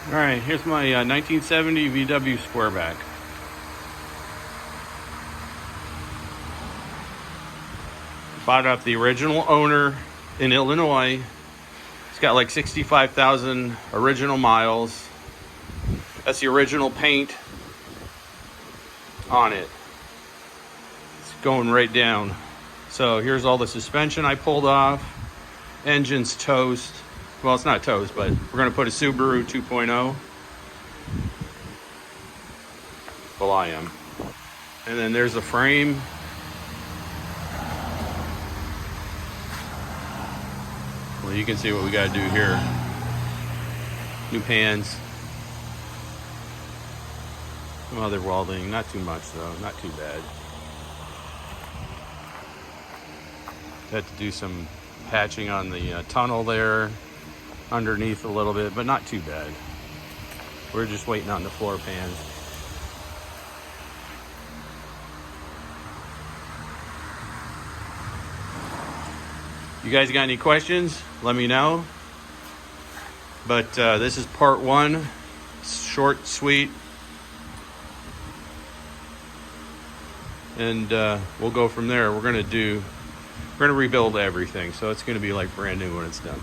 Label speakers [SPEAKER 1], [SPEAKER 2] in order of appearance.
[SPEAKER 1] All right, here's my 1970 VW Squareback. Bought off the original owner in Illinois. It's got like 65,000 original miles. That's the original paint on it. It's going right down. So here's all the suspension I pulled off. Engine's toast. Well, it's not toast, but we're going to put a Subaru 2.0. Well, I am. And then there's the frame. Well, you can see what we got to do here. New pans. Some other welding. Not too much, though. Not too bad. Had to do some patching on the tunnel there. Underneath a little bit, but not too bad. We're just waiting on the floor pans. You guys got any questions? Let me know. But this is part one. Short, sweet. And we'll go from there. We're gonna rebuild everything. So it's gonna be like brand new when it's done.